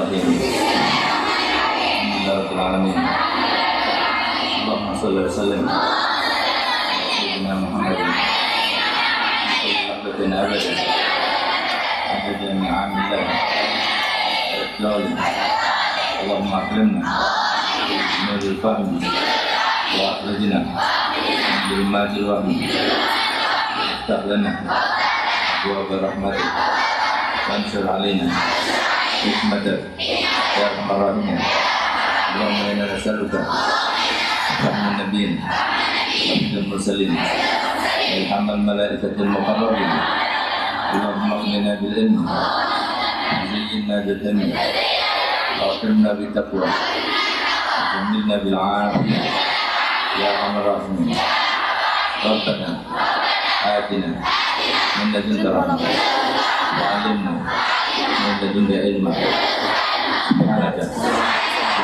Bismillahirrahmanirrahim. Alhamdulillahirrahmanirrahim. Allahumma salli wa sallim Sayyidina Muhammadin Sallallahu alaihi Abada ni'amillah Lalim Allahumma akrimna Nurul fahmi Wa akhrajna Bil majil wahmi Iftah lana Wa barahmatik Wansur alaina Hikmatak Ya Rahman Allahumma inna nas'aluka Rahman Nabiyin Abdul Mursalin Ilhamal malaikatul muqarrabin Allahumma aghnina bil ilmi Zayyinna bil ilmi Waqimna bil taqwa Jamilna bil afiyah Ya Rahman Rahim Rabbana Atina Min ladunka rahmah Wa'alimna Min ladunka ilma Subhanaka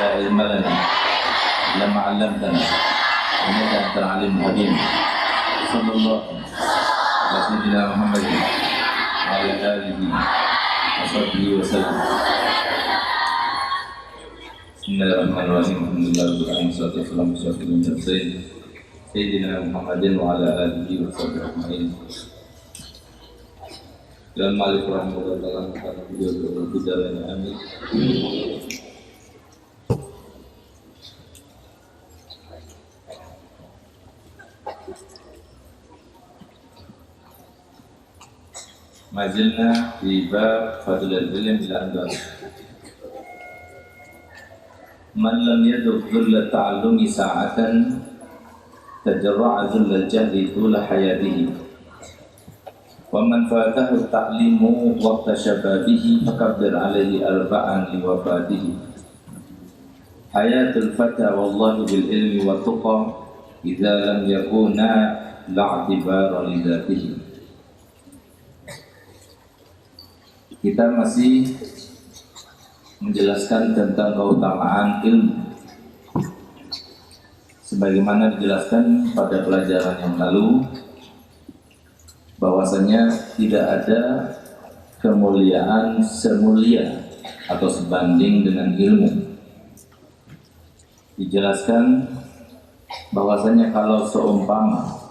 La ilma lana Lama 'allamtana Innaka antal alim hakim Sallallahu ala sayyidina Muhammadin wa ala alihi wa sahbihi wa sallam. Bismillahirrahmanirrahim. Alhamdulillahirabbil alamin. Wassalatu wassalamu ala sayyidina Muhammadin wa ala alihi wa sahbihi ajma'in. Dan malik rahmatullahi wa barakatuh. Amin. Mazilna di bab fadlul ilm ila andar. Man lam yaduk dhulla ta'allumi sa'atan tajarra'a dhulla jahli tula hayatihi. Wa man fatahu ta'limu waqta shababihi fakabbir alaihi arba'an liwafatihi. Hayatul fata wallahi bil ilmi wa tuqa idza lam yakuna la'tibara li dhatihi. Kita masih menjelaskan tentang keutamaan ilmu sebagaimana dijelaskan pada pelajaran yang lalu, bahwasanya tidak ada kemuliaan semulia atau sebanding dengan ilmu. Dijelaskan bahwasanya kalau seumpama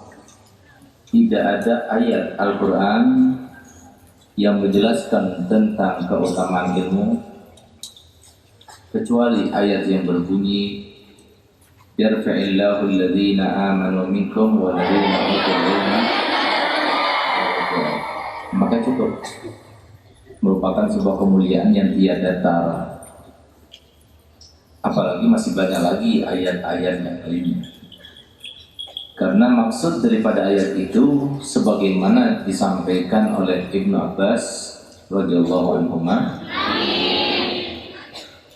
tidak ada ayat Al-Quran yang menjelaskan tentang keutamaan ilmu kecuali ayat yang berbunyi yarfa'illahu alladhina amanu minkum wa alladhina utul ilma, maka cukup, merupakan sebuah kemuliaan yang tiada tara. Apalagi masih banyak lagi ayat-ayat yang lainnya. Karena maksud daripada ayat itu sebagaimana disampaikan oleh Ibnu Abbas radhiyallahu anhu,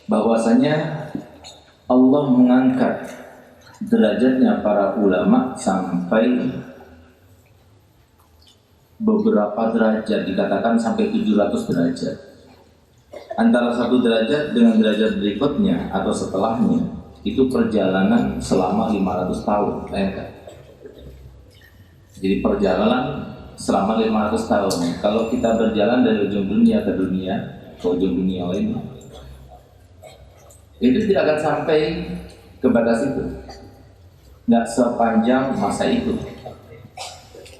bahwasanya Allah mengangkat derajatnya para ulama sampai beberapa derajat, dikatakan sampai 700 derajat. Antara satu derajat dengan derajat berikutnya atau setelahnya itu perjalanan selama 500 tahun, bayangkan. Jadi perjalanan selama 500 tahun. Kalau kita berjalan dari ujung dunia ke ujung dunia lain, itu tidak akan sampai ke batas itu. Nggak sepanjang masa itu.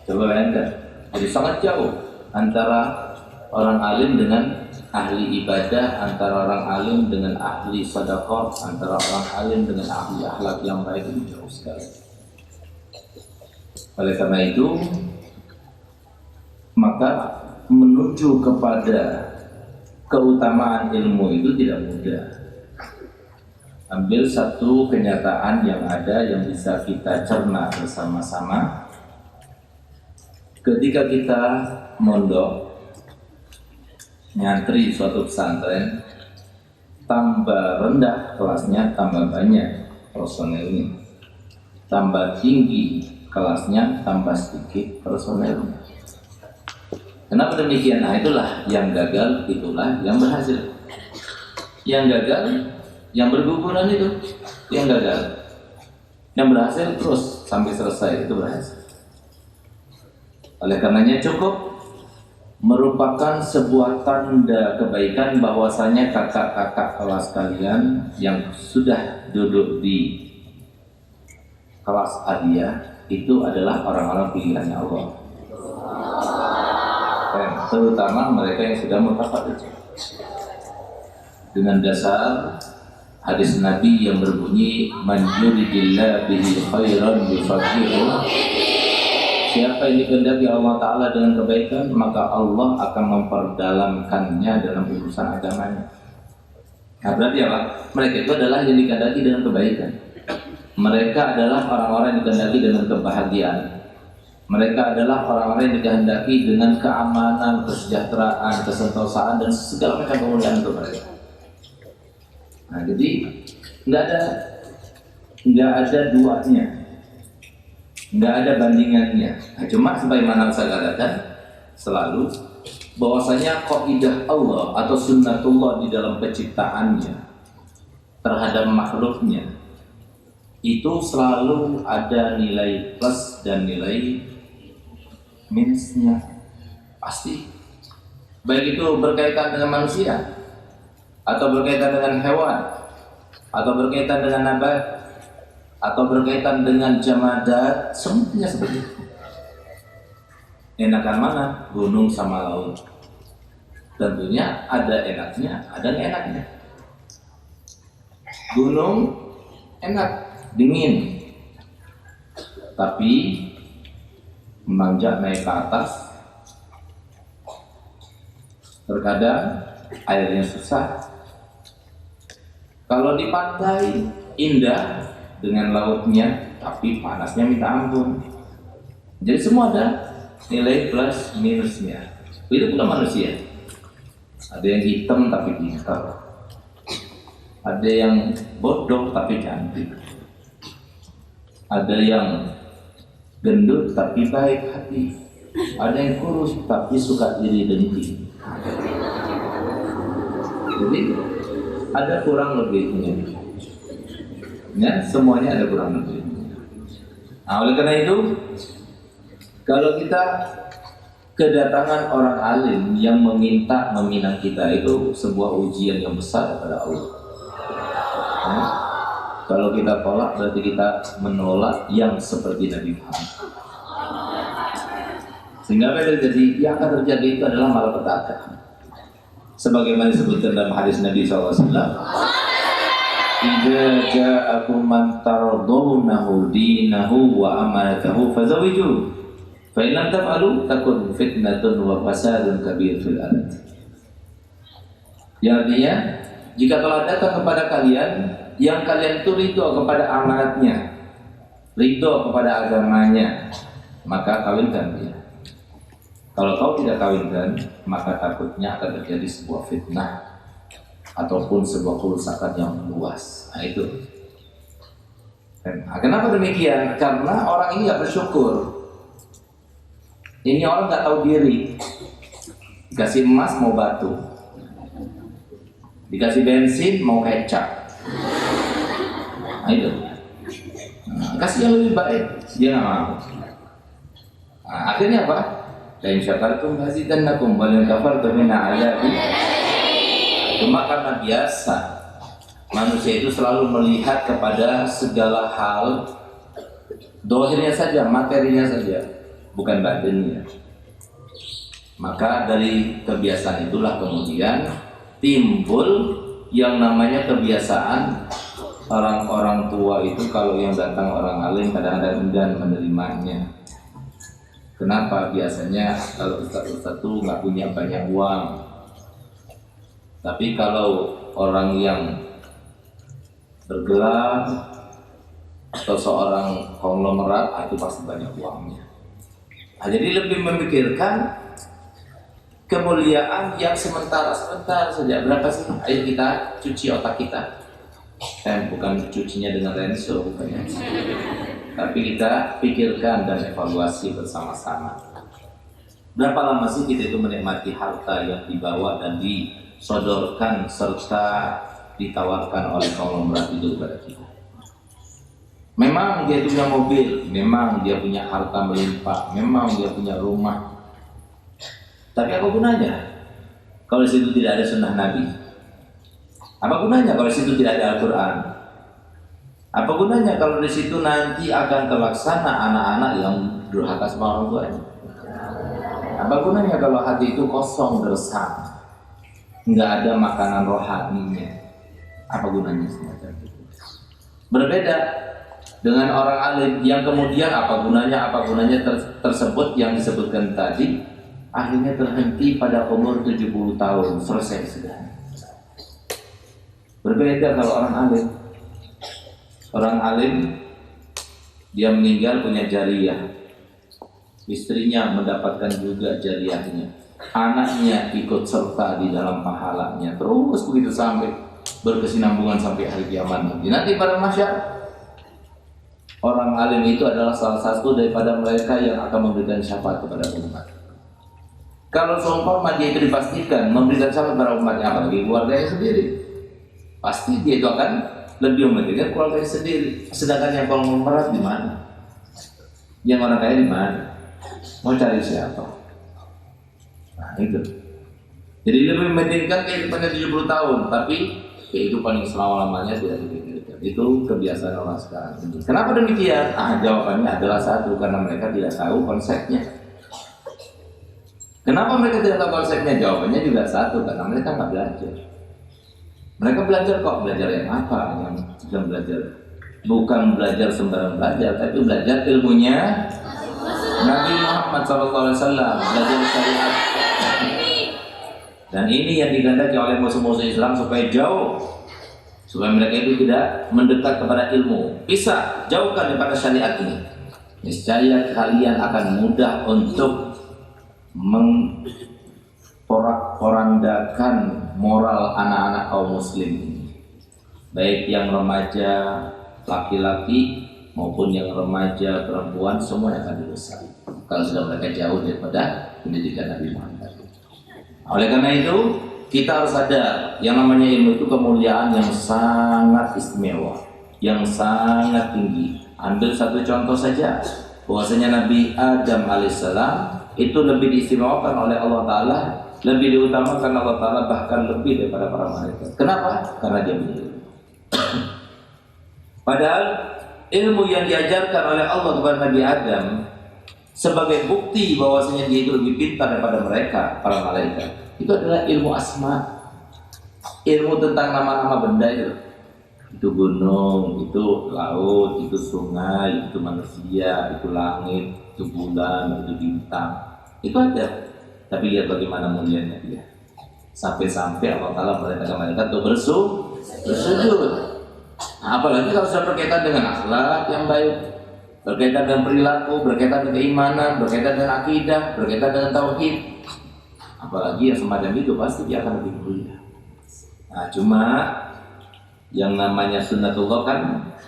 Coba bayangkan. Jadi sangat jauh antara orang alim dengan ahli ibadah, antara orang alim dengan ahli sedekah, antara orang alim dengan ahli akhlak yang baik, itu jauh sekali. Oleh karena itu, maka menuju kepada keutamaan ilmu itu tidak mudah. Ambil satu kenyataan yang ada yang bisa kita cerna bersama-sama. Ketika kita mondok, nyantri suatu pesantren, tambah rendah kelasnya, tambah banyak personelnya. Tambah tinggi kelasnya, tambah sedikit personelnya. Kenapa demikian? Nah, itulah yang gagal, itulah yang berhasil. Yang gagal, yang berguguran itu yang gagal. Yang berhasil terus sampai selesai, itu berhasil. Oleh karenanya cukup merupakan sebuah tanda kebaikan bahwasanya kakak-kakak kelas kalian yang sudah duduk di kelas Aliyah itu adalah orang-orang pilihan Allah. Dan terutama mereka yang sudah mutafaqih. Dengan dasar hadis Nabi yang berbunyi man yuridillah bihi khairan yufaqihu, siapa yang dikehendaki Allah Ta'ala dengan kebaikan, maka Allah akan memperdalamkannya dalam urusan agamanya. Nah, berarti apa? Mereka itu adalah yang dikehendaki dengan kebaikan. Mereka adalah orang-orang yang dikehendaki dengan kebahagiaan. Mereka adalah orang-orang yang dikehendaki dengan keamanan, kesejahteraan, kesentosaan, dan segala macam kemuliaan untuk mereka. Nah, jadi nggak ada duanya, nggak ada bandingannya. Nah, cuma sebagaimana saya katakan selalu bahwasanya kaidah Allah atau sunnatullah di dalam penciptaannya terhadap makhluknya itu selalu ada nilai plus dan nilai minusnya, pasti. Baik itu berkaitan dengan manusia, atau berkaitan dengan hewan, atau berkaitan dengan nabat, atau berkaitan dengan jamadat, semuanya seperti itu. Enakan mana? Gunung sama laut. Tentunya ada enaknya, ada nggak enaknya. Gunung enak, dingin, tapi menanjak naik ke atas terkadang airnya susah. Kalau di pantai indah dengan lautnya, tapi panasnya minta ampun. Jadi semua ada nilai plus minusnya. Itu bukan manusia. Ada yang hitam tapi pintar, ada yang bodoh tapi cantik, ada yang gendut tapi baik hati, ada yang kurus tapi suka iri dengki. Jadi ada kurang lebihnya, ya, semuanya ada kurang lebih. Nah, oleh karena itu, kalau kita kedatangan orang alim yang meminang kita, itu sebuah ujian yang besar kepada Allah. Ya. Kalau kita tolak, berarti kita menolak yang seperti Nabi Muhammad. Sehingga apa yang terjadi? Yang akan terjadi itu adalah malapetaka. Sebagaimana disebutkan dalam hadis Nabi SAW, "Idza ja'akum man tardawnahu dinahu wa amanatahu fazawwijuhu, fa in lam taf'alu takun fitnatun wa fasadun kabir fil ardh." Ya, artinya, jika telah datang kepada kalian yang kalian itu ridho kepada amanatnya, ridho kepada agamanya, maka kawinkan dia. Kalau kau tidak kawinkan, maka takutnya akan terjadi sebuah fitnah ataupun sebuah kerusakan yang luas. Nah, itu. Nah, kenapa demikian? Karena orang ini nggak bersyukur. Ini orang nggak tahu diri. Dikasih emas mau batu, dikasih bensin mau kecap. Nah, itu. Nah, kasih yang lebih baik, dia nggak mau. Nah, akhirnya apa? Dan syakartum hazidannakum wa in kafartum min a'dabi. Cuma karena biasa manusia itu selalu melihat kepada segala hal dohirnya saja, materinya saja, bukan batinnya. Maka dari kebiasaan itulah kemudian timbul yang namanya kebiasaan orang-orang tua itu kalau yang datang orang alim kadang-kadang enggan menerimanya. Kenapa? Biasanya kalau ustaz-ustaz itu nggak punya banyak uang. Tapi kalau orang yang bergelar atau seorang konglomerat, itu pasti banyak uangnya. Nah, jadi lebih memikirkan kemuliaan yang sementara saja. Berapa sih? Ayo kita cuci otak kita. Bukan cucinya dengan Renzo, bukan. Tapi kita pikirkan dan evaluasi bersama-sama. Berapa lama sih kita itu menikmati harta yang dibawa dan disodorkan serta ditawarkan oleh konglomerat itu kepada kita? Memang dia punya mobil, memang dia punya harta melimpah, memang dia punya rumah. Tapi apa gunanya kalau di situ tidak ada sunnah Nabi? Apa gunanya kalau di situ tidak ada Al-Quran? Apa gunanya kalau di situ nanti akan terlaksana anak-anak yang durhaka sama orang tuanya? Apa gunanya kalau hati itu kosong, gersang, nggak ada makanan rohaninya? Apa gunanya semacam itu? Berbeda dengan orang alim yang kemudian apa gunanya tersebut yang disebutkan tadi akhirnya terhenti pada umur 70 tahun, selesai sudah. Berbeda kalau orang alim. Orang alim dia meninggal punya jariyah, istrinya mendapatkan juga jariyahnya, anaknya ikut serta di dalam pahalanya, terus begitu sampai berkesinambungan sampai hari kiamat nanti. Nanti pada masyarakat orang alim itu adalah salah satu daripada mereka yang akan memberikan syafaat kepada umat. Kalau seumpama dia itu dipastikan memberikan syafaat kepada umatnya, apalagi keluarganya sendiri, pasti dia itu akan lebih mementingkan keluarganya sendiri. Sedangkan yang konglomerat di mana? Yang orang kaya di mana? Mau cari siapa? Nah itu. Jadi lebih mementingkan kehidupannya 70 tahun, tapi kehidupan yang selama-lamanya tidak dipikirkan. Itu kebiasaan orang sekarang ini. Kenapa demikian? Jawabannya adalah satu, karena mereka tidak tahu konsepnya. Kenapa mereka tidak tahu konsepnya? Jawabannya juga satu, karena mereka nggak belajar. Mereka belajar kok, belajar yang apa? Yang sedang belajar bukan belajar sembarang belajar, tapi belajar ilmunya Nabi Muhammad SAW, belajar syariat. Dan ini yang digandaki oleh musuh-musuh Islam supaya jauh, supaya mereka itu tidak mendekat kepada ilmu. Bisa jauhkan daripada syariat ini. Niscaya kalian akan mudah untuk porak-porandakan moral anak-anak kaum muslim ini, baik yang remaja laki-laki maupun yang remaja perempuan, semua akan dirusak kalau sudah mereka jauh daripada pendidikan Nabi Muhammad. Oleh karena itu kita harus sadar yang namanya ilmu itu kemuliaan yang sangat istimewa, yang sangat tinggi. Ambil satu contoh saja, bahwasanya Nabi Adam alaihissalam itu lebih diistimewakan oleh Allah Ta'ala, lebih diutamakan Allah Ta'ala, bahkan lebih daripada para malaikat. Kenapa? Karena dia punya ilmu. Padahal ilmu yang diajarkan oleh Allah kepada Nabi Adam sebagai bukti bahwasanya dia itu lebih pintar daripada mereka, para malaikat, itu adalah ilmu asma, ilmu tentang nama-nama benda itu. Itu gunung, itu laut, itu sungai, itu manusia, itu langit, itu bulan, itu bintang. Itu ada. Tapi lihat bagaimana mulianya dia. Sampai-sampai Allah Ta'ala merintahkan malaikat untuk bersujud. Nah, apalagi kalau sudah berkaitan dengan akhlak yang baik, berkaitan dengan perilaku, berkaitan dengan keimanan, berkaitan dengan akidah, berkaitan dengan tauhid. Apalagi yang semacam itu pasti dia akan lebih mulia. Nah, cuma yang namanya sunnatullah kan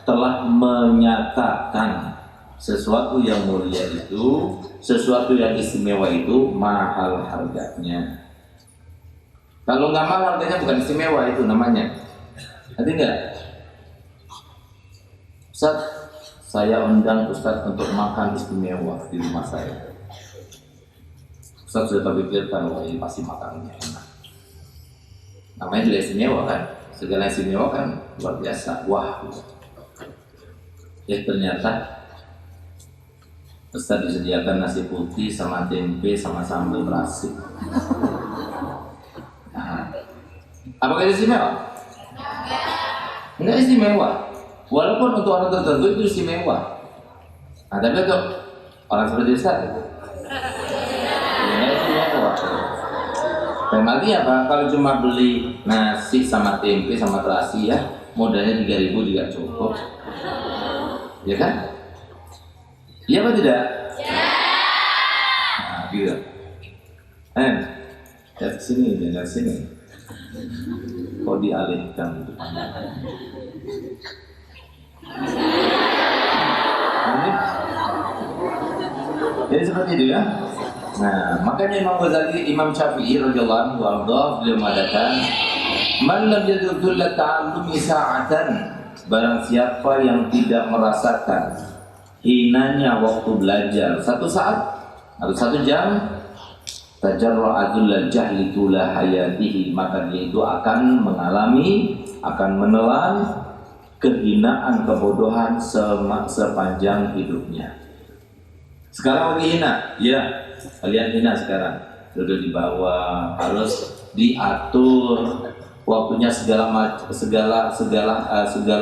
telah menyatakan sesuatu yang mulia itu, sesuatu yang istimewa itu mahal harganya. Kalau nggak mahal harganya bukan istimewa itu namanya. Ngerti nggak? Ustaz, saya undang Ustaz untuk makan istimewa di rumah saya. Ustaz sudah terpikirkan, wah ini pasti makanannya enak. Namanya juga istimewa kan? Segala istimewa kan luar biasa. Wah, ya ternyata Ustaz disediakan nasi putih sama tempe sama sambal terasi. Nah, apakah itu istimewa? Enggak istimewa. Walaupun untuk orang tertentu itu istimewa. Nah, tapi untuk orang seperti Ustaz itu enggak istimewa. Dan artinya apa? Kalau cuma beli nasi sama tempe sama terasi ya, modalnya 3.000 juga cukup. Ya kan? Iya apa tidak? Ya. Nah, gitu. Lihat sini, lihat sini. Kok dialihkan untuk pandangan? Jadi seperti itu ya. Nah, makanya Imam Ghazali, Imam Syafi'i radhiyallahu anhu beliau mengatakan, "Man lam yadhkur ta'allumi sa'atan." Barang siapa yang tidak merasakan hinanya waktu belajar 1 saat atau 1 jam, tajarra'adul jahli tula hayatihi, maka dia itu akan mengalami, akan menelan kehinaan, kebodohan sepanjang hidupnya. Sekarang lagi hina, ya, kalian hina sekarang, duduk di bawah, harus diatur waktunya, segala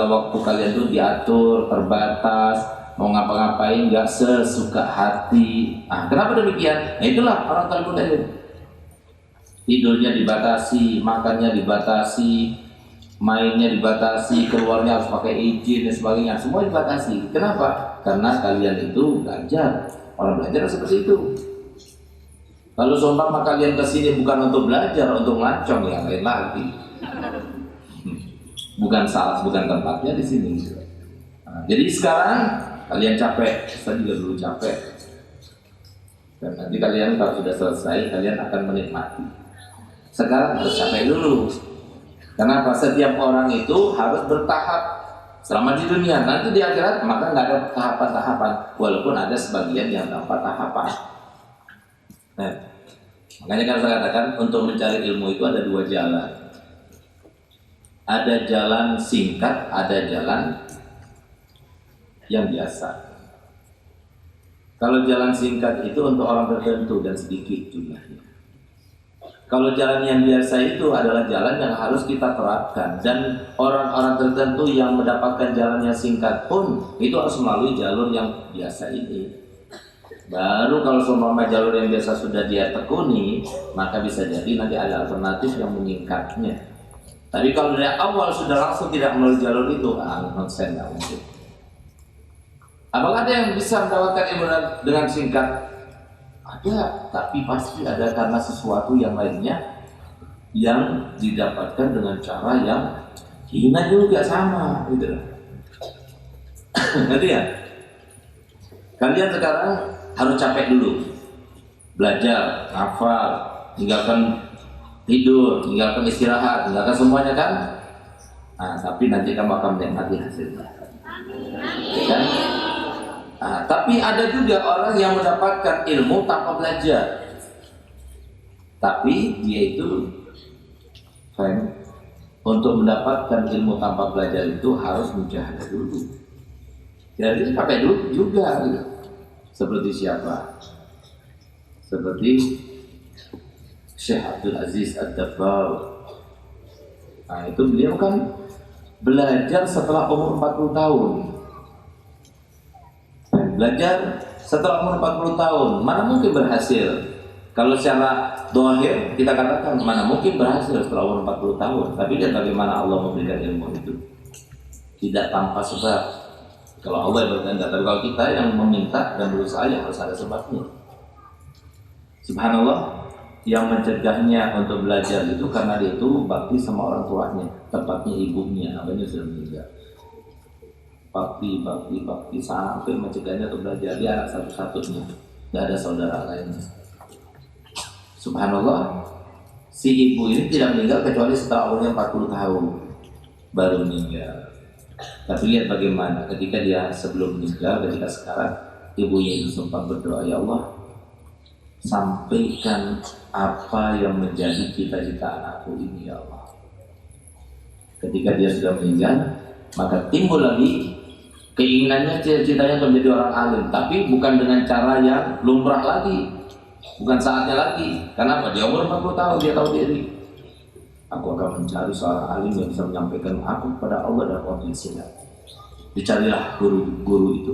waktu kalian tuh diatur, terbatas, mau ngapa-ngapain nggak sesuka hati. Nah, kenapa demikian? Nah, itulah orang talibul ilm. Tidurnya dibatasi, makannya dibatasi, mainnya dibatasi, keluarnya harus pakai izin dan sebagainya, semua dibatasi. Kenapa? Karena kalian itu belajar. Orang belajar seperti itu. Kalau seumpama kalian kesini bukan untuk belajar, untuk ngacong, yang lain lagi. Bukan salah, bukan tempatnya di sini. Nah, jadi sekarang kalian capek, saya juga dulu capek. Dan nanti kalian kalau sudah selesai, kalian akan menikmati. Sekarang harus capek dulu. Kenapa? Setiap orang itu harus bertahap. Selama di dunia, nanti di akhirat maka nggak ada tahapan-tahapan. Walaupun ada sebagian yang tanpa tahapan. Nah, makanya kan saya katakan untuk mencari ilmu itu ada dua jalan. Ada jalan singkat, ada jalan yang biasa. Kalau jalan singkat itu untuk orang tertentu dan sedikit jumlahnya. Kalau jalan yang biasa itu adalah jalan yang harus kita terapkan, dan orang-orang tertentu yang mendapatkan jalan yang singkat pun itu harus melalui jalur yang biasa ini. Baru kalau seumpama jalur yang biasa sudah dia tekuni, maka bisa jadi nanti ada alternatif yang menyingkatnya. Tapi kalau dari awal sudah langsung tidak melalui jalur itu, nonsen, nggak mungkin. Apakah ada yang bisa mendapatkan ilmu dengan singkat? Ada, tapi pasti ada karena sesuatu yang lainnya yang didapatkan dengan cara yang hina juga sama, gitu. Ngerti ya? Kalian sekarang harus capek dulu, belajar, hafal, tinggalkan tidur, tinggalkan istirahat, tinggalkan semuanya kan? Nah, tapi nanti kamu akan menikmati hasilnya. Ya kan? Nah, tapi ada juga orang yang mendapatkan ilmu tanpa belajar, tapi dia itu untuk mendapatkan ilmu tanpa belajar itu harus mujahadah dulu. Jadi pakai dulu juga gitu. Seperti siapa? Seperti Syekh Abdul Aziz Ad-Dabbar. Nah, itu beliau kan belajar setelah umur 40 tahun. Belajar setelah umur 40 tahun, mana mungkin berhasil? Kalau secara dohir kita katakan mana mungkin berhasil setelah umur 40 tahun. Tapi lihat bagaimana Allah memberikan ilmu itu. Tidak tanpa sebab. Kalau Allah berkehendak, tapi kalau kita yang meminta dan berusaha ya harus ada sebabnya. Subhanallah, yang mencegahnya untuk belajar itu karena dia itu bakti sama orang tuanya, tepatnya ibunya, namanya sudah meninggal. Bakti sampai mencegahnya untuk belajar. Dia anak satu-satunya, tidak ada saudara lainnya. Subhanallah, si ibu ini tidak meninggal kecuali setelah umurnya 40 tahun baru meninggal. Tapi lihat bagaimana ketika dia sebelum meninggal, ketika sekarang ibunya itu sempat berdoa, ya Allah, sampaikan apa yang menjadi cita-cita anakku ini ya Allah. Ketika dia sudah meninggal, maka timbul lagi keinginannya, cita-citanya untuk menjadi orang alim, tapi bukan dengan cara yang lumrah lagi, bukan saatnya lagi. Kenapa? Dia umur 40 tahun, dia tahu diri. Aku akan mencari seorang alim yang bisa menyampaikan aku kepada Allah dan waktu Islam. Dicarilah guru-guru itu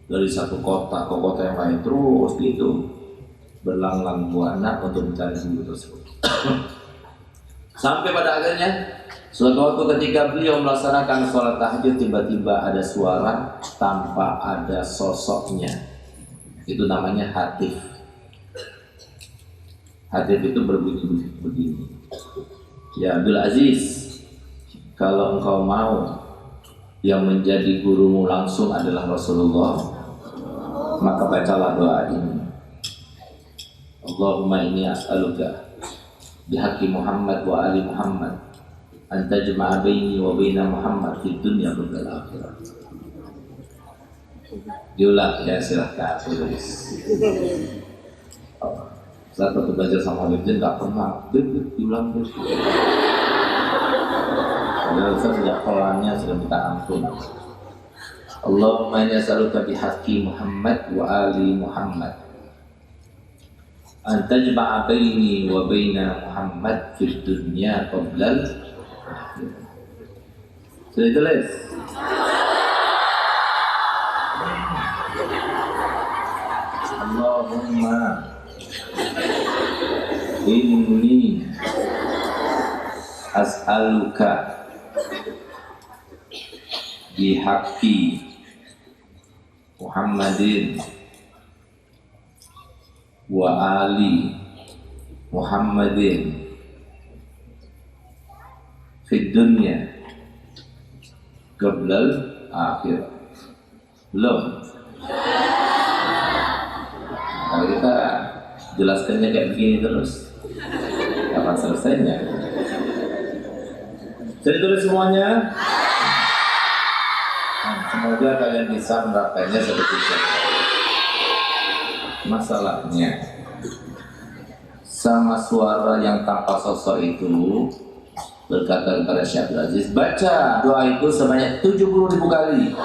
dari satu kota ke kota yang lain, terus gitu berlang-lang buana untuk mencari guru tersebut. Sampai pada akhirnya suatu waktu ketika beliau melaksanakan sholat tahajud, tiba-tiba ada suara tanpa ada sosoknya. Itu namanya hatif. Hatif itu berbunyi begini. Ya Abdul Aziz, kalau engkau mau yang menjadi gurumu langsung adalah Rasulullah, maka bacalah doa ini. Allahumma inni as'aluka bihaqqi Muhammad wa ali Muhammad an tajma'a baini wa baina Muhammad fid dunya wal akhirah. Diulang ya, silahkan tulis. Saat waktu belajar sama Habib Zain nggak pernah diulang terus. Padahal saya sejak pelannya sudah minta ampun. Allahumma nas'aluka bihaqqi Muhammad wa ali Muhammad an tajma'a baini wa baina Muhammad fid dunya qablal akhirah. Sudah tulis? Allahumma inni as'aluka bihaqqi Muhammadin wa ali Muhammadin fid dunya qablal akhirah. Belum? Kalau kita jelaskannya kayak begini terus, kapan selesainya? Jadi tulis semuanya. Semoga kalian bisa menerapkannya seperti itu. Masalahnya sama suara yang tanpa sosok itu berkata kepada Syekh Abdul Aziz, baca doa itu sebanyak 70.000 kali.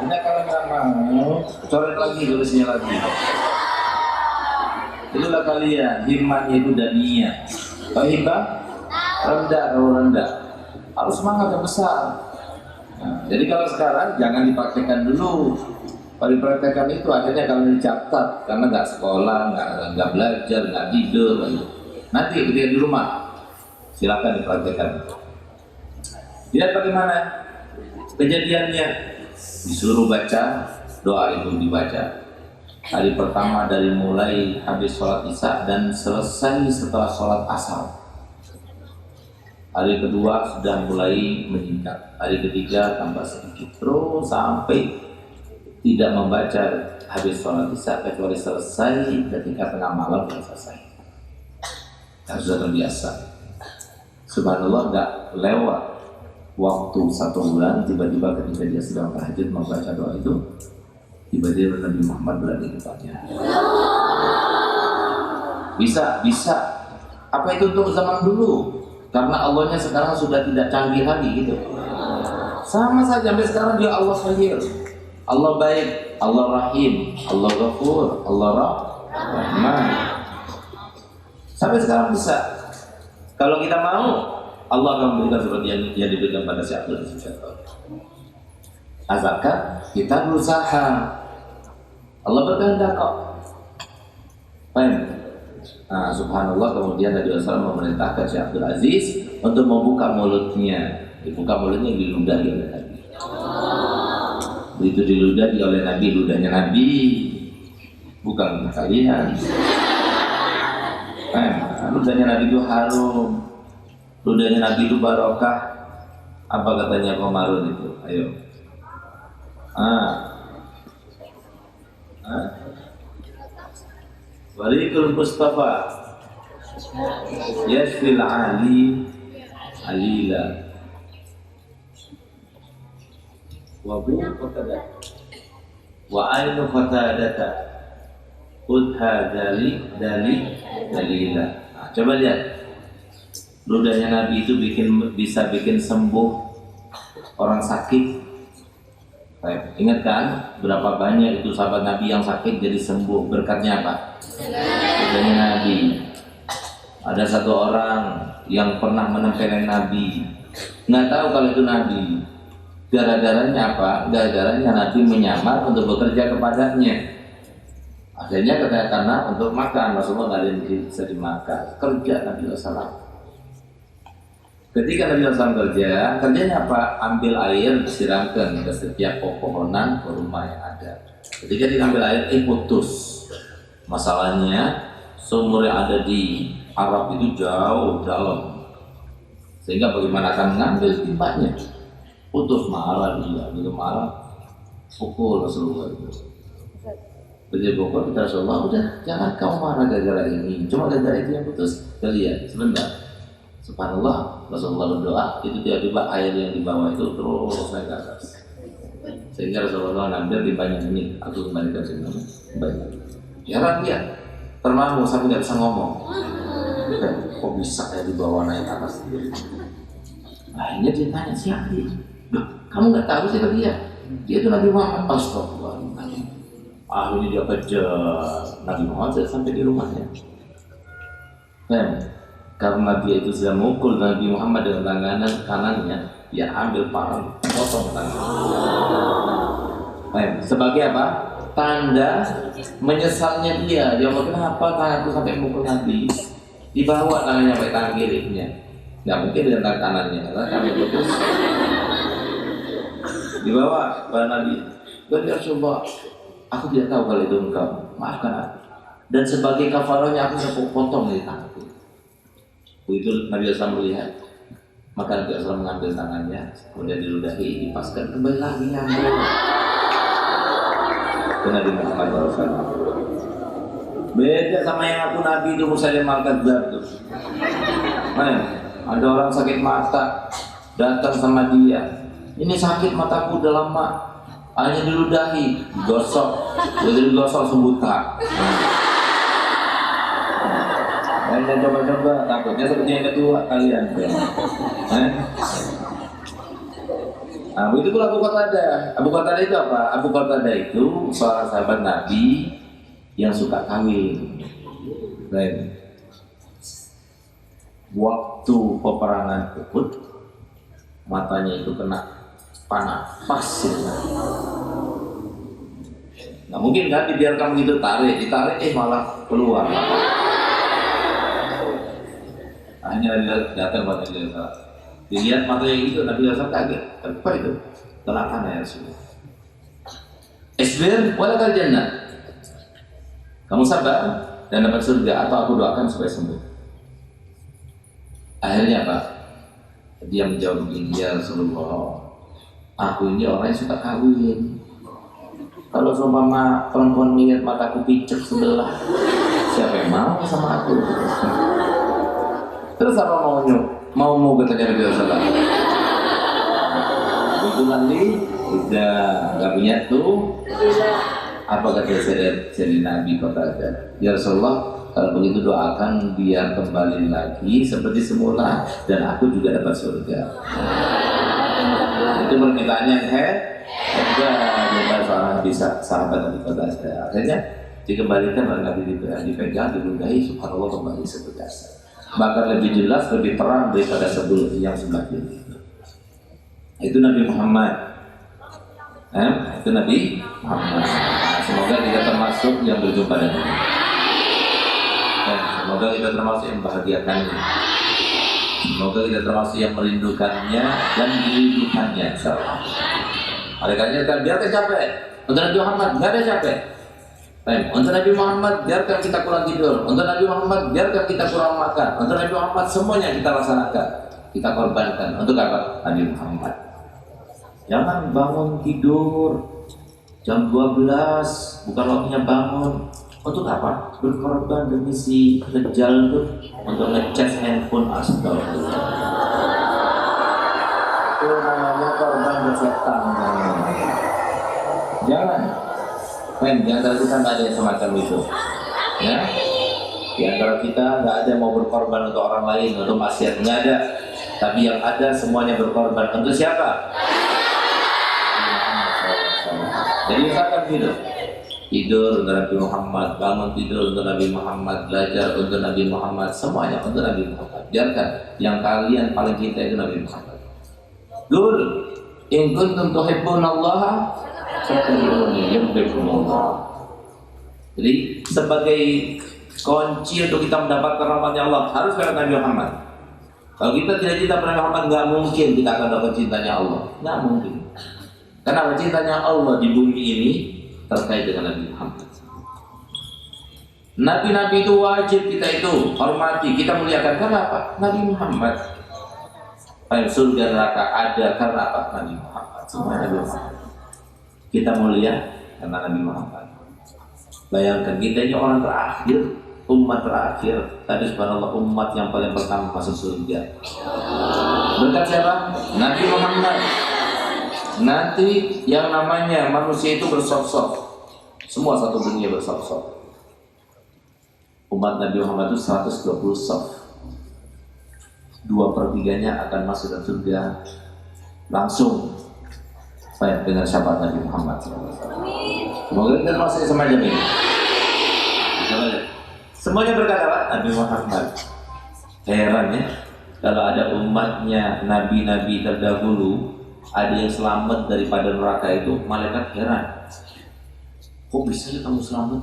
Ini kalau nggak mau, coret lagi tulisnya lagi. Itulah kalian, himmahnya itu dan niat. Kalau himmah rendah, kalau rendah harus semangat yang besar. Nah, jadi kalau sekarang jangan dipraktekkan dulu. Kalau dipraktekkan itu akhirnya kalau dicatat karena nggak sekolah, nggak belajar, nggak tidur. Nanti ketika di rumah silakan dipraktekkan. Lihat bagaimana kejadiannya. Disuruh baca doa itu dibaca. Hari pertama dari mulai habis sholat isya dan selesai setelah sholat asar. Hari kedua sudah mulai meningkat. Hari ketiga tambah sedikit terus sampai tidak membaca habis sholat isya kecuali selesai ketika tengah malam sudah selesai. Dan sudah terbiasa. Subhanallah, nggak lewat waktu 1 bulan tiba-tiba ketika dia sedang tahajud membaca doa itu, tiba-tiba Nabi Muhammad berada di depannya. Bisa. Apa itu untuk zaman dulu? Karena Allahnya sekarang sudah tidak canggih lagi gitu. Sama saja sampai sekarang dia Allah Khair, Allah baik, Allah Rahim, Allah Ghafur, Allah Rahman. Sampai sekarang bisa. Kalau kita mau, Allah akan memberikan seperti yang diberikan pada Syekh Abdul Aziz. Asalkan kita berusaha. Allah berkehendak kok. Baik. Nah, subhanallah, kemudian Nabi SAW memerintahkan Syekh Abdul Aziz untuk membuka mulutnya. Dibuka mulutnya, diludahi oleh Nabi. Begitu diludahi oleh Nabi, ludahnya Nabi, bukan kalian. Ludahnya Nabi itu harum. Ludahnya Nabi itu barokah. Apa katanya Komarun itu? Ayo. Walikul Mustafa Yashfil Ali Alila Wabu Qatada Wa ainu Qatadata Qudha dalila. Coba lihat, ludahnya Nabi itu bisa bikin sembuh orang sakit. Baik, ingat kan berapa banyak itu sahabat Nabi yang sakit jadi sembuh berkatnya apa? Ludahnya Nabi. Ada satu orang yang pernah menempelin Nabi, nggak tahu kalau itu Nabi. Gara-garanya apa? Gara-garanya Nabi menyamar untuk bekerja kepadanya. Akhirnya karena untuk makan, Rasulullah nggak ada yang bisa dimakan. Kerja Nabi SAW. Ketika Nabi SAW kerjanya apa? Ambil air, disiramkan ke setiap pepohonan kurma yang ada. Ketika diambil air, putus. Masalahnya sumur yang ada di Arab itu jauh dalam, sehingga bagaimana akan mengambil timbanya? Putus, marah dia, marah, pukul Rasulullah itu. Begitu pukul, kita Rasulullah, udah jangan kau marah gara-gara ini, cuma gara-gara itu yang putus. Kalian sebentar. Subhanallah, Rasulullah berdoa, itu tiba-tiba air yang di bawah itu terus naik ke atas. Sehingga Rasulullah ngambil timbanya ini, aku kembalikan semuanya. Banyak. Heran dia, termangu sampai tidak bisa ngomong. Kok bisa ya dibawa naik atas sendiri? Akhirnya dia tanya siapa dia? Kamu nggak tahu siapa dia? Dia itu Nabi Muhammad. Astagfirullahaladzim. Akhirnya dia kejar Nabi Muhammad sampai di rumahnya. Karena dia itu sudah mukul Nabi Muhammad dengan tangan kanannya, dia ambil parang, potong tangan. Sebagai apa? Tanda menyesalnya dia. Dia ngomong, kenapa tanganku sampai mukul Nabi? Dibawa tangannya sampai tangan kirinya. Nggak mungkin dengan tangan kanannya, karena kami putus. Dibawa pada Nabi. Ya Rasulullah, aku tidak tahu kalau itu engkau. Maafkan aku. Dan sebagai kafarahnya aku sudah potong dari tanganku. Begitu Nabi SAW melihat, maka Nabi SAW mengambil tangannya, kemudian diludahi, dipaskan kembali lagi nyambung. Itu Nabi Muhammad SAW. Beda sama yang aku Nabi itu Musailimah al-Kadzdzab tuh. Ada orang sakit mata, datang sama dia. Ini sakit mataku udah lama, hanya diludahi, digosok, udah digosok sembuta. Kalian coba-coba, takutnya seperti yang kedua kalian. Nah, itu pula Abu Qatadah. Abu Qatadah itu apa? Abu Qatadah itu seorang sahabat Nabi yang suka kawin. Baik. Waktu peperangan Uhud, matanya itu kena panah pasir. Nggak mungkin kan dibiarkan begitu, ditarik malah keluar. Hanya datang pada dia, dilihat matanya itu, Nabi SAW kaget. Apa itu? Telakan ya Rasulullah. Isbir walakal jannah. Kamu sabar dan dapat surga, atau aku doakan supaya sembuh. Akhirnya apa? Dia menjawab begini, ya Rasulullah, aku ini orang yang suka kawin. Kalau seumpama perempuan melihat mataku picek sebelah, siapa yang mau sama aku? Terus apa maunya? Mau katanya Nabi SAW. Itu nanti udah nggak punya tuh. Apa kata seri Nabi kata, ya Rasulullah, kalau begitu doakan biar kembali lagi seperti semula dan aku juga dapat surga. Itu permintaannya juga bukan seorang bisa sahabat Nabi kata. Akhirnya dikembalikan oleh Nabi, dipegang, diludahi, subhanallah kembali seperti biasa. Bahkan lebih jelas, lebih terang daripada sebelum yang sebelumnya. Itu Nabi Muhammad. Itu Nabi Muhammad. Semoga kita termasuk yang berjumpa dengannya. Semoga kita termasuk yang bahagiakannya. Semoga kita termasuk yang merindukannya dan dirindukannya. Insyaallah. Oleh karena itu, biarkan capek. Untuk Nabi Muhammad nggak ada capek. Untuk Nabi Muhammad biarkan kita kurang tidur. Untuk Nabi Muhammad biarkan kita kurang makan. Untuk Nabi Muhammad semuanya kita laksanakan, kita korbankan. Untuk apa? Nabi Muhammad. Jangan bangun tidur jam 12, bukan waktunya bangun. Untuk apa? Berkorban demi si Dajjal itu untuk ngecas handphone. Astagfirullah. Itu namanya korban ke setan. Jangan. Di antara kita nggak ada yang semacam itu, ya. Di antara kita nggak ada yang mau berkorban untuk orang lain, untuk maksiat, nggak ada. Tapi yang ada semuanya berkorban untuk siapa? Jadi misalkan tidur untuk Nabi Muhammad, bangun tidur untuk Nabi Muhammad, belajar untuk Nabi Muhammad, semuanya untuk Nabi Muhammad. Biarkan yang kalian paling cinta itu Nabi Muhammad. Qul in kuntum tuhibbunallaha jadi sebagai kunci untuk kita mendapatkan rahmatnya Allah harus pada Nabi Muhammad. Kalau kita tidak cinta pada Nabi Muhammad, nggak mungkin kita akan dapat cintanya Allah. Nggak mungkin. Karena cintanya Allah di bumi ini terkait dengan Nabi Muhammad. Nabi-nabi itu wajib kita itu hormati, kita muliakan. Karena apa? Nabi Muhammad. Surga neraka ada karena apa? Nabi Muhammad. Semua Nabi Muhammad. Kita mulia karena Nabi Muhammad. Bayangkan kita ini orang terakhir, umat terakhir. Tadi subhanallah umat yang paling pertama masuk surga. Berkat siapa? Nabi Muhammad. Nanti yang namanya manusia itu bersop-sop, semua satu dunia bersop-sop. Umat Nabi Muhammad itu 120 sof, 2/3 akan masuk ke surga langsung dengan syafaat Nabi Muhammad. Semoga kita masuk semacam ini. Semuanya berkata apa? Nabi Muhammad. Heran ya, kalau ada umatnya nabi-nabi terdahulu ada yang selamat daripada neraka itu, malaikat heran. Kok bisa ya kamu selamat?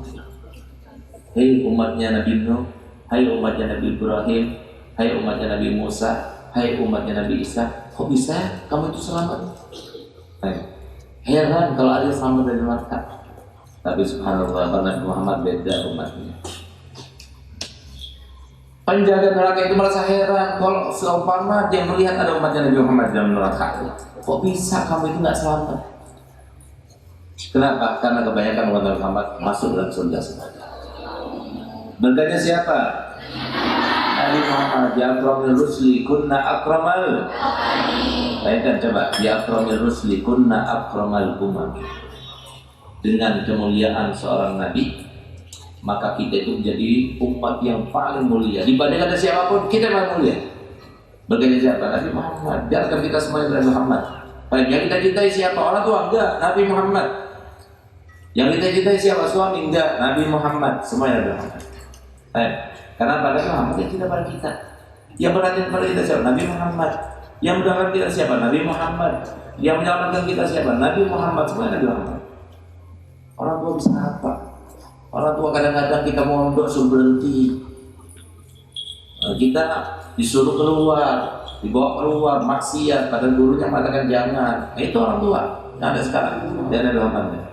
Hei umatnya Nabi Nuh, hai umatnya Nabi Ibrahim, hai umatnya Nabi Musa, hai umatnya Nabi Isa, kok bisa ya kamu itu selamat? Heran kalau ada yang selamat dari neraka. Tapi subhanallah, Nabi Muhammad beda umatnya. Penjaga neraka itu merasa heran kalau seumpama dia melihat ada umatnya Nabi Muhammad dalam neraka. Kok bisa kamu itu nggak selamat? Kenapa? Karena kebanyakan umat Nabi Muhammad masuk dalam surga semuanya. Berkatnya siapa? Nabi Muhammad. Ya akramil rusli kunna akramal. Bayangkan coba, ya akramil rusli kunna akramal umam. Dengan kemuliaan seorang nabi, maka kita itu menjadi umat yang paling mulia. Dibandingkan dengan siapapun, kita paling mulia. Bagaimana siapa? Nabi Muhammad. Biarkan kita semuanya Nabi Muhammad. Baik, yang kita cintai siapa? Orang tua? Enggak, Nabi Muhammad. Yang kita cintai siapa? Suami? Enggak, Nabi Muhammad. Semuanya Nabi Muhammad. Baik, karena pada Muhammad yang cinta pada kita. Yang perhatian pada kita siapa? Nabi Muhammad. Yang mendoakan kita siapa? Nabi Muhammad. Yang menyelamatkan kita siapa? Nabi Muhammad. Semuanya Nabi Muhammad. Orang tua bisa apa? Orang tua kadang-kadang kita mondok suruh berhenti, kita disuruh keluar, dibawa keluar, maksiat, padahal gurunya mengatakan jangan. Itu orang tua, yang ada sekarang, dan ada Muhammad.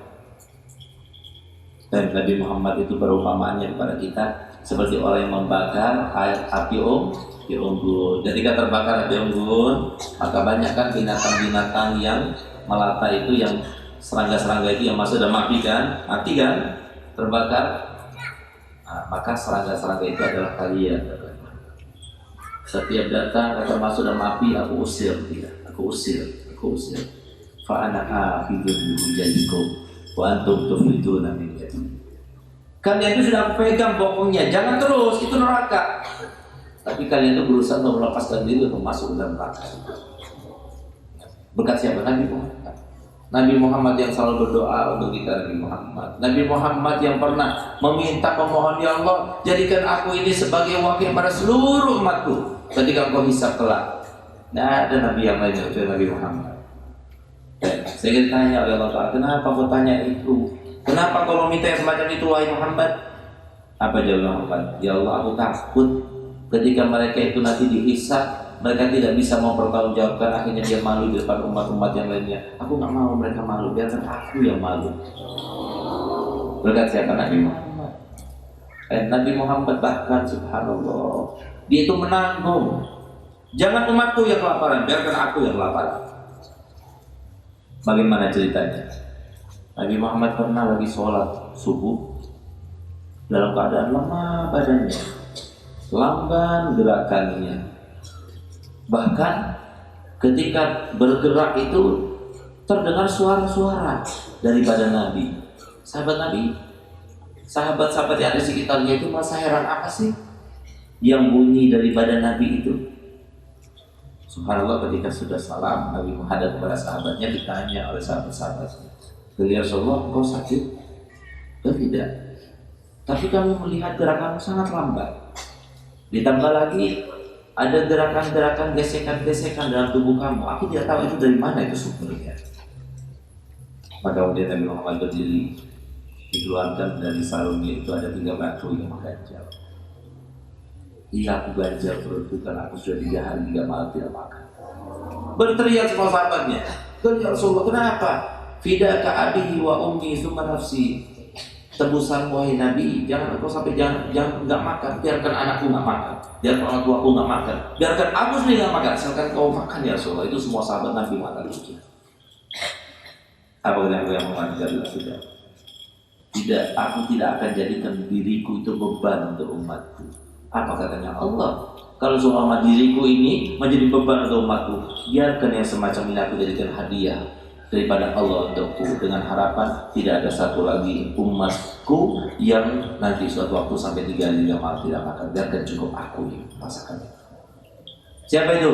Dan Nabi Muhammad itu perumpamaannya kepada kita seperti orang yang membakar api unggun. Ketika terbakar api unggun, maka banyak kan binatang-binatang yang melata itu, yang serangga-serangga itu yang masuk dalam api kan, mati kan, terbakar. Nah, maka serangga-serangga itu adalah kalian. Setiap datang akan masuk dalam api, aku usir dia, aku usir. Fa ana hafidun jadikum wa antum tufiduna min jadi. Kalian itu sudah pegang bokongnya, jangan terus, itu neraka. Tapi kalian itu berusaha untuk melepaskan diri untuk masuk dalam neraka. Berkat siapa? Nabi Muhammad. Nabi Muhammad yang selalu berdoa untuk kita. Nabi Muhammad yang pernah memohon, ya Allah, jadikan aku ini sebagai wakil pada seluruh umatku ketika Engkau hisab kelak. Tidak ada Nabi yang lain kecuali Nabi Muhammad. Saya ditanya oleh Allah Ta'ala, kenapa kau tanya itu? Kenapa kau meminta yang semacam itu, wahai Muhammad? Apa jawab Muhammad? Ya Allah, aku takut ketika mereka itu nanti dihisab, mereka tidak bisa mempertanggungjawabkan, akhirnya dia malu di depan umat-umat yang lainnya. Aku nggak mau mereka malu, biarkan aku yang malu. Berkat siapa? Nabi Muhammad. Nabi Muhammad bahkan subhanallah, dia itu menanggung. Jangan umatku yang kelaparan, biarkan aku yang kelaparan. Bagaimana ceritanya? Nabi Muhammad pernah lagi sholat subuh dalam keadaan lemah badannya, lamban gerakannya. Bahkan ketika bergerak itu terdengar suara-suara dari badan Nabi. Sahabat-sahabat yang ada di sekitarnya itu merasa heran, apa sih yang bunyi dari badan Nabi itu? Subhanallah, ketika sudah salam, Nabi menghadap kepada sahabatnya, ditanya oleh sahabat-sahabatnya, "Ya Rasulullah, engkau sakit?" Tidak. Tapi kami melihat gerakanmu sangat lambat. Ditambah lagi ada gerakan-gerakan gesekan-gesekan dalam tubuh kamu. Aku tidak tahu itu dari mana itu sumbernya. Maka kemudian Nabi Muhammad berdiri, dikeluarkan dari sarungnya itu ada 3 batu yang mengganjal. Iya, aku ganjal perutku karena aku sudah 3 hari 3 malam tidak makan. Berteriak semua sahabatnya, "Ya Rasulullah, kenapa? Fidaka abi wa ummi summa nafsi." Tebusan wahai Nabi, jangan engkau sampai jangan nggak makan, biarkan anakku nggak makan, biarkan orang tuaku nggak makan, biarkan aku sendiri nggak makan, asalkan kau makan ya Rasulullah. Itu semua sahabat Nabi makan itu. Apa yang mengatakan sudah? Tidak, aku tidak akan jadikan diriku itu beban untuk umatku. Apa katanya Allah? Kalau seumpama diriku ini menjadi beban untuk umatku, biarkan yang semacam ini aku jadikan hadiah daripada Allah untukku, dengan harapan tidak ada satu lagi umatku yang nanti suatu waktu sampai 3 hari 3 malam tidak makan, biarkan cukup aku yang masakan. Siapa itu?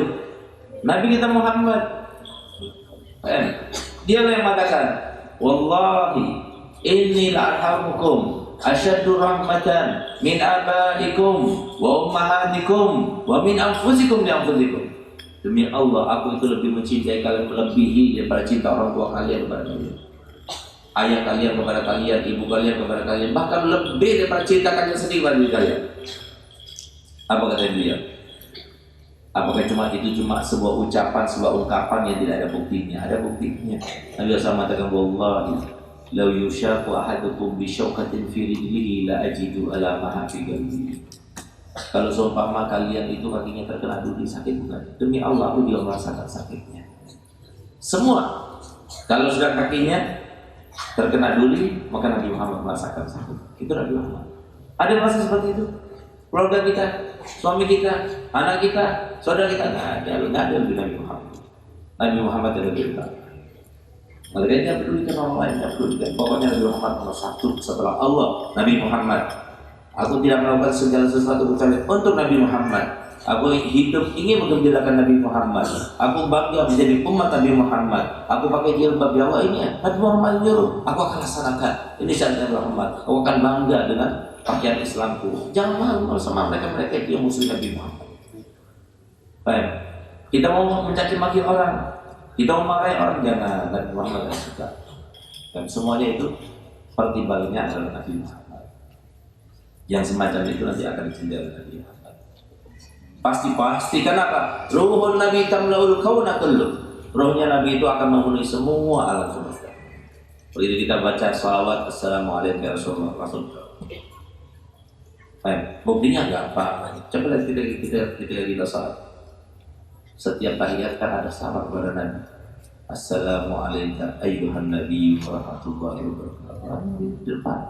Nabi kita Muhammad. Dia yang mengatakan, wallahi inni la'arhamukum asyaddu rahmatan min abaikum wa ummahatikum wa min anfusikum li anfusikum. Demi Allah, aku itu lebih mencintai kalian melebihi daripada cinta orang tua kalian kepada kalian, ayah kalian kepada kalian, ibu kalian kepada kalian, bahkan lebih daripada cinta kalian sendiri kepada diri kalian. Apa kata dia? Apakah itu cuma sebuah ucapan, sebuah ungkapan yang tidak ada buktinya? Ada buktinya. Nabi SAW mengatakan, wallahi law yushaku ahadukum bi syaukatin fi rijlihi la ajidu ala ma fi qalbi. Kalau seumpama kalian itu kakinya terkena duri, sakit bukan? Demi Allah, aku dia merasakan sakitnya. Semua. Kalau sudah kakinya terkena duri, maka Nabi Muhammad merasakan sakit. Itu Nabi Muhammad. Ada masa seperti itu? Keluarga kita, suami kita, anak kita, saudara kita, nggak ada lebih Nabi Muhammad. Nabi Muhammad yang lebih utama. Mereka tidak pedulikan orang lain, tidak pedulikan. Pokoknya Nabi Muhammad nomor 1 setelah Allah. Nabi Muhammad. Aku tidak melakukan segala sesuatu kecuali untuk Nabi Muhammad. Aku hidup ingin menggembirakan Nabi Muhammad. Aku bangga menjadi umat Nabi Muhammad. Aku pakai jilbab ya Allah, ini ya Nabi Muhammad nyuruh. Aku akan laksanakan. Ini syariat Nabi Muhammad. Aku akan bangga dengan pakaian Islamku. Jangan malu sama mereka itu yang musuh Nabi Muhammad. Baik. Kita mau mencaci maki orang, kita mau marahi orang, jangan. Nabi Muhammad tidak suka. Dan semuanya itu pertimbangannya adalah Nabi Muhammad. Yang semacam itu nanti akan dicintai oleh Nabi Muhammad. Pasti. Kenapa? Ruhun Nabi tamlaul kauna kullu. Rohnya Nabi itu akan memenuhi semua alam semesta. Begitu kita baca salawat assalamualaikum ya Rasulullah, langsung. Baik, buktinya gampang. Coba lihat kita salat. Setiap tahiyat kan ada salam kepada Nabi. Assalamualaikum ayyuhan nabi wa rahmatullahi wa barakatuh. Depan.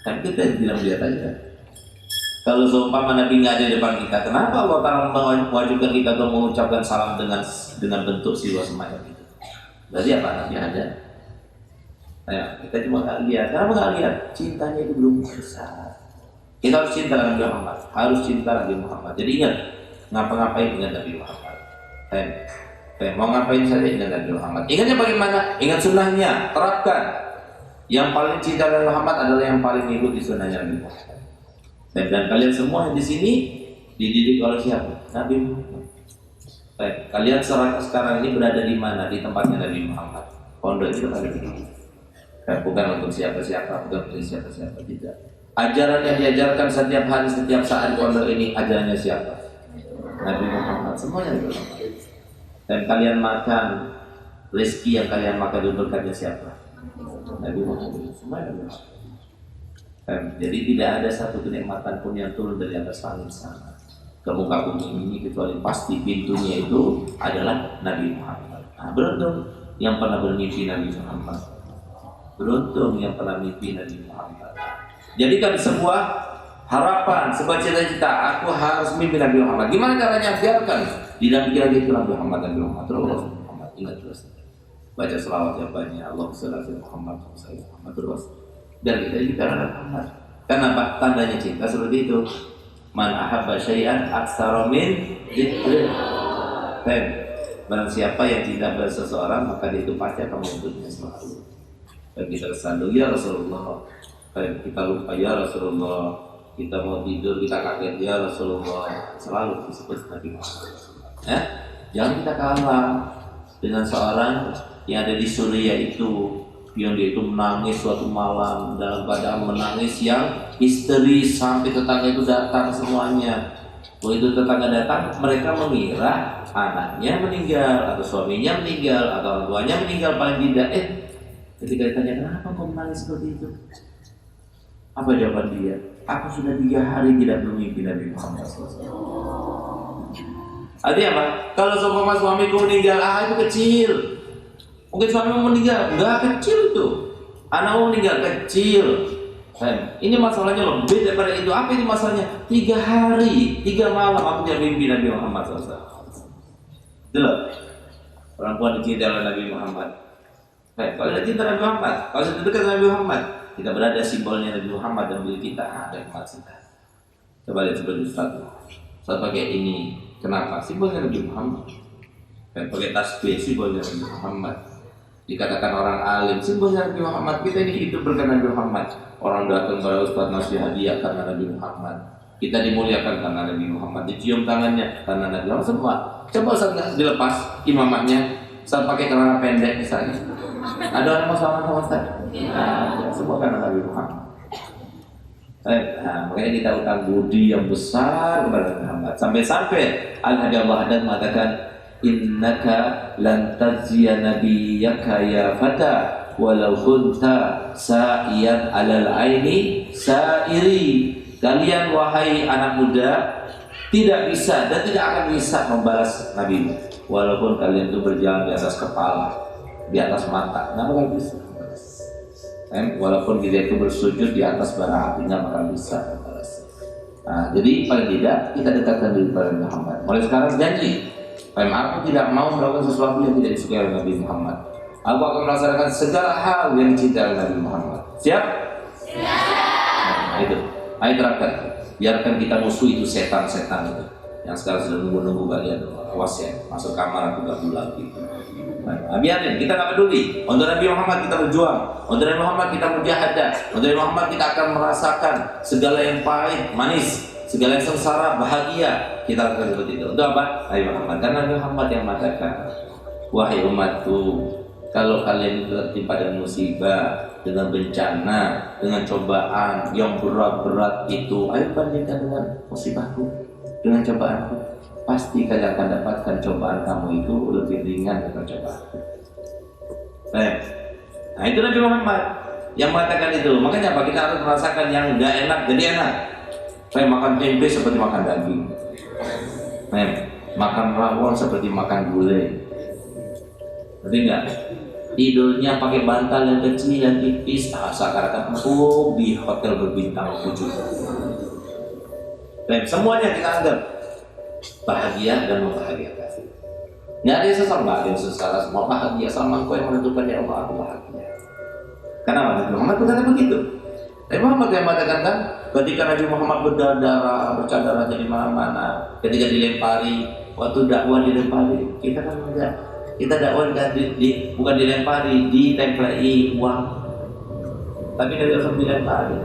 Kan kita tidak melihat aja. Kalau seumpama Nabi nggak ada di depan kita, kenapa Allah Ta'ala mewajibkan kita untuk mengucapkan salam dengan bentuk siwa semacam itu? Berarti apa? Nabi ada. Nah, kita cuma nggak lihat. Kenapa nggak lihat? Cintanya itu belum besar. Kita harus cinta Nabi Muhammad. Harus cinta Nabi Muhammad. Jadi ingat, ngapa-ngapain dengan Nabi Muhammad. Mau ngapain saja dengan Nabi Muhammad. Ingatnya bagaimana? Ingat sunnahnya, terapkan. Yang paling cinta Nabi Muhammad adalah yang paling mengikuti sunnahnya Nabi Muhammad. Dan kalian semua yang di sini dididik oleh siapa? Nabi Muhammad. Baik, kalian sekarang ini berada di mana? Di tempatnya Nabi Muhammad. Pondok itu ada di sini. Bukan untuk siapa-siapa, bukan untuk siapa-siapa, tidak. Ajaran yang diajarkan setiap hari, setiap saat pondok ini, ajarannya siapa? Nabi Muhammad. Semuanya Nabi Muhammad. Dan kalian makan, rezeki yang kalian makan itu berkatnya siapa? Nabi Muhammad. Semuanya Nabi Muhammad. Jadi tidak ada satu kenikmatan pun yang turun dari atas langit sana ke muka bumi ini kecuali pasti pintunya itu adalah Nabi Muhammad. Nah, beruntung yang pernah bermimpi Nabi Muhammad. Beruntung yang pernah mimpi Nabi Muhammad. Jadikan sebuah harapan, sebuah cita-cita. Aku harus mimpi Nabi Muhammad. Gimana caranya? Biarkan di dalam pikiran itu Nabi Muhammad, Nabi Muhammad. Terus Muhammad, ingat terus. Baca selawat yang banyak. Allahumma shalli ala Muhammad, Muhammad terus. Dan kita Nabi Muhammad. Kenapa? Tandanya cinta seperti itu. Man ahabba syai'an aktsara min dzikri. Barang siapa yang cinta pada seseorang, maka dia itu pasti akan menyebutnya selalu. Dan kita selalu ya Rasulullah. Kita lupa ya Rasulullah. Kita mau tidur kita kaget ya Rasulullah. Selalu disebut Nabi Muhammad. Jangan kita kalah dengan seorang yang ada di Suriah itu, yang dia itu menangis suatu malam dalam keadaan menangis yang histeris sampai tetangga itu datang semuanya. Begitu tetangga datang, mereka mengira anaknya meninggal atau suaminya meninggal atau orang tuanya meninggal paling tidak. Ketika ditanya kenapa kau menangis seperti itu, apa jawaban dia? Aku sudah 3 hari tidak bermimpi Nabi Muhammad SAW. Artinya apa? Kalau seumpama suamiku meninggal, itu kecil. Mungkin suamimu meninggal, enggak kecil itu. Anakmu meninggal kecil. Ini masalahnya lebih daripada itu. Apa itu masalahnya? 3 hari, 3 malam aku tidak mimpi Nabi Muhammad SAW. Itulah perempuan dicintai oleh Nabi Muhammad. Baik, kalau kita cinta Nabi Muhammad, kalau kita dekat Nabi Muhammad, kita berada simbolnya Nabi Muhammad dan diri kita ada nikmat kita. Coba lihat seperti Ustaz pakai ini, kenapa? Simbolnya Nabi Muhammad. Dan pakai tasbih, simbolnya Nabi Muhammad. Dikatakan orang alim, simbolnya Nabi Muhammad. Kita ini hidup berkat Nabi Muhammad. Orang datang kepada Ustaz ngasih hadiah karena Nabi Muhammad. Kita dimuliakan karena Nabi Muhammad. Dicium tangannya karena Nabi Muhammad. Semua. Coba Ustaz dilepas imamatnya, Ustaz pakai celana pendek misalnya. Ada orang mau sama Ustaz? Nah, semua karena Nabi Muhammad. Nah, makanya kita utang budi yang besar kepada Nabi Muhammad. Sampai-sampai Al-Habib Allah Haddad mengatakan, innaka lan tazziya nabiyyaka ya fata walau kunta sa'iyan alal aini sa'iri. Kalian wahai anak muda tidak bisa dan tidak akan bisa membalas Nabi walaupun kalian itu berjalan di atas kepala, di atas mata, nggak bakal bisa. Walaupun kita itu bersujud di atas bara api, nggak bakal bisa membalas. Nah, jadi paling tidak kita dekatkan diri kepada Muhammad. Mulai sekarang janji, aku tidak mau melakukan sesuatu yang tidak disukai oleh Nabi Muhammad. Aku akan melaksanakan segala hal yang dicintai oleh Nabi Muhammad. Siap? Siap. Nah, itu. Ayo terapkan. Biarkan kita musuh itu setan-setan itu yang sekarang sudah nunggu-nunggu kalian. Awas ya, masuk kamar aku gak lagi. Nah, biarin, kita gak peduli. Untuk Nabi Muhammad kita berjuang. Untuk Nabi Muhammad kita mujahadah. Untuk Nabi Muhammad kita akan merasakan segala yang pahit, manis, segala yang sengsara, bahagia. Kita akan seperti itu. Untuk apa? Nabi Muhammad. Karena Nabi Muhammad yang mengatakan, wahai umatku, kalau kalian tertimpa dengan musibah, dengan bencana, dengan cobaan yang berat-berat itu, ayo bandingkan dengan musibahku, dengan cobaanku. Pasti kalian akan dapatkan cobaan kamu itu lebih ringan daripada cobaanku. Baik. Nah itu Nabi Muhammad yang mengatakan itu. Makanya apa? Kita harus merasakan yang enggak enak jadi enak. Saya makan tempe seperti makan daging. Makan rawon seperti makan gulai. Ngerti enggak? Tidurnya pakai bantal yang kecil dan tipis, seakan-akan di hotel berbintang 7. Dan semuanya kita anggap bahagia dan membahagiakan. Nggak ada yang sesal, nggak ada yang sesal, semua bahagia sama Engkau yang menentukan ya Allah aku bahagia. Karena Nabi Muhammad berkata begitu. Nabi Muhammad yang mengatakan kan, ketika Nabi Muhammad bercadar di mana-mana, ketika dilempari, waktu dakwah dilempari, kita kan enggak. Kita dakwah bukan dilempari, ditempelai uang. Tapi Nabi Muhammad dilempari.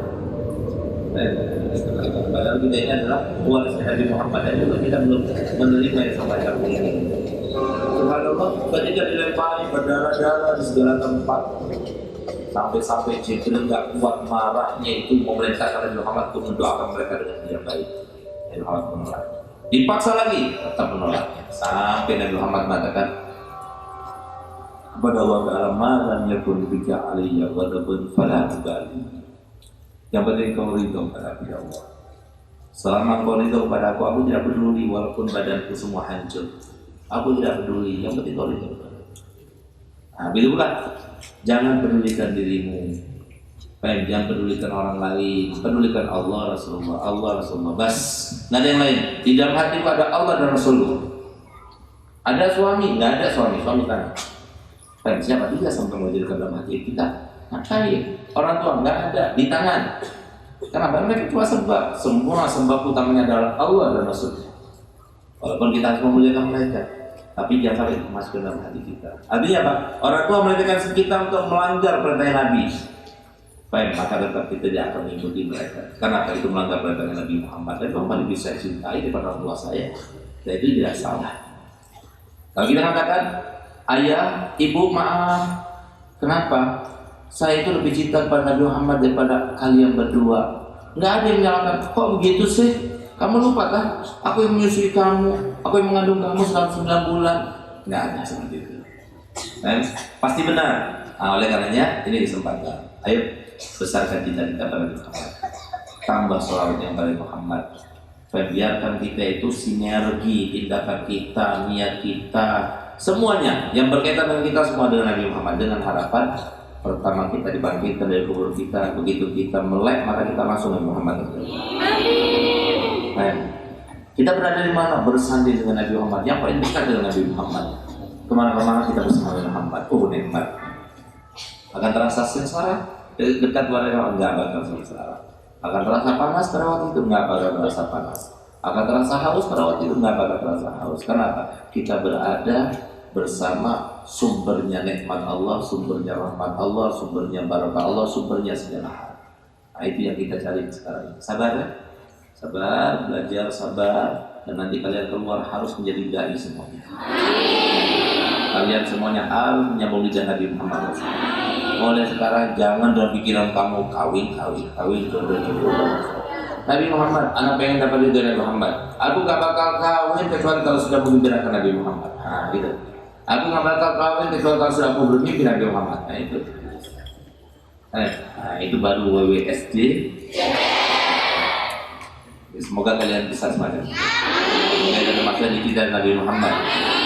Padahal kita ini adalah waris Nabi Muhammad dan juga kita belum menerima yang semacam ini. Subhanallah, ketika dilempari berdarah-darah di segala tempat, sampai-sampai Jibril nggak kuat marahnya itu memerintahkan Nabi Muhammad untuk mendoakan mereka dengan yang baik. Nabi Muhammad menolak. Dipaksa lagi, tetap menolak. Sampai Nabi Muhammad mengatakan kepada Allah Ta'ala malam yakun bika aliyya ghadabun fala tubali. Yang penting kau ridho kepada Allah. Selama kau ridho kepada aku tidak peduli walaupun badanku semua hancur. Aku tidak peduli, yang penting kau ridho kepada aku. Nah, begitu pula. Jangan pedulikan dirimu. Jangan pedulikan orang lain. Pedulikan Allah Rasulullah. Bas. Nggak ada yang lain. Di dalam hatiku ada Allah dan Rasulullah. Ada suami? Nggak ada suami. Suami kan. Siapa juga sampai menjadikan dalam hati kita? Ngapain? Orang tua nggak ada di tangan. Kenapa? Mereka cuma sembah. Semua sembah utamanya adalah Allah dan Rasulnya. Walaupun kita harus memuliakan mereka, tapi jangan sampai masuk ke dalam hati kita. Artinya apa? Orang tua memerintahkan kita untuk melanggar perintah Nabi. Baik, maka tetap kita tidak akan mengikuti mereka. Karena itu melanggar perintah Nabi Muhammad. Dan Muhammad lebih saya cintai daripada orang tua saya. Dan itu tidak salah. Kalau kita katakan, ayah, ibu, maaf. Kenapa? Saya itu lebih cinta kepada Nabi Muhammad daripada kalian berdua. Nggak ada yang menyalahkan. Kok begitu sih? Kamu lupa kan? Aku yang menyusui kamu. Aku yang mengandung kamu selama 9 bulan. Nggak ada seperti itu. Pasti benar. Nah, oleh karenanya ini kesempatan. Ayo besarkan cita-cita pada Muhammad. Tambah sholawat yang pada Muhammad. Biarkan kita itu sinergi tindakan kita, niat kita, semuanya yang berkaitan dengan kita semua dengan Nabi Muhammad, dengan harapan pertama kita dibangkitkan dari kubur kita, begitu kita melek maka kita langsung Nabi Muhammad. Amin. Kita berada di mana? Bersanding dengan Nabi Muhammad. Yang paling dekat dengan Nabi Muhammad. Kemana-mana kita bersama Nabi Muhammad. Oh nikmat. Akan terasa sengsara dekat pada enggak bakal sengsara. Akan terasa panas pada waktu itu enggak bakal terasa panas. Akan terasa haus pada waktu itu enggak bakal terasa haus. Kenapa? Kita berada bersama sumbernya nikmat Allah, sumbernya rahmat Allah, sumbernya barakah Allah, sumbernya segala hal. Nah, itu yang kita cari sekarang. Sabar ya? Sabar, belajar, sabar, dan nanti kalian keluar harus menjadi dai semuanya. Kalian semuanya harus menyambung lidah Nabi Muhammad SAW. Mulai sekarang jangan dalam pikiran kamu kawin, jodoh. Nabi Muhammad, anak pengen dapat ridho Nabi Muhammad. Aku gak bakal kawin kecuali kalau sudah menggembirakan Nabi Muhammad. Nah, gitu. Aku gak bakal kawin kecuali kalau sudah aku bermimpi Nabi Muhammad. Nah, itu. Nah, itu baru WWSD. Semoga kalian bisa semacam itu. Semoga ada maksud di kita Nabi Muhammad.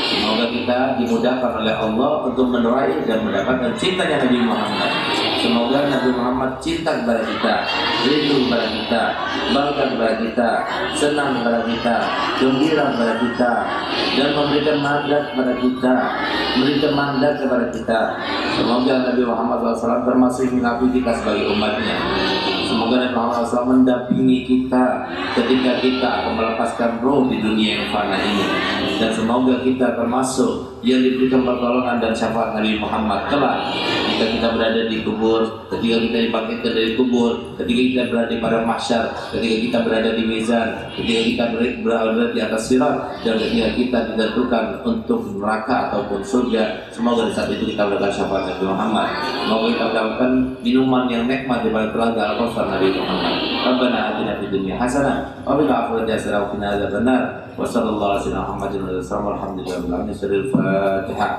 Semoga kita dimudahkan oleh Allah untuk menerai dan mendapatkan cintanya Nabi Muhammad. Semoga Nabi Muhammad cinta kepada kita, rindu kepada kita, bangga kepada kita, senang kepada kita, gembira kepada kita, dan memberikan mandat kepada kita, memberikan mandat kepada kita. Semoga Nabi Muhammad SAW termasuk mengakui kita sebagai umatnya. Semoga Nabi Muhammad SAW mendampingi kita ketika kita akan melepaskan roh di dunia yang fana ini. Dan semoga kita termasuk yang diberikan pertolongan dan syafaat Nabi Muhammad kelak ketika kita berada di kubur, ketika kita dibangkitkan dari kubur, ketika kita berada pada mahsyar, ketika kita berada di mizan, ketika kita berada di atas sirat, dan ketika kita ditentukan untuk neraka ataupun surga. Semoga di saat itu kita mendapatkan syafaat Nabi Muhammad. Semoga kita mendapatkan minuman yang nikmat di balik telaga Al-Kausar Nabi Muhammad. Rabbana atina fid dunya hasanah wa fil akhirati hasanah wa qina adzabannar. Wa sallallahu alaihi wa sallam Muhammadin wa sallam alhamdulillahi rabbil alamin. Al-Fatihah.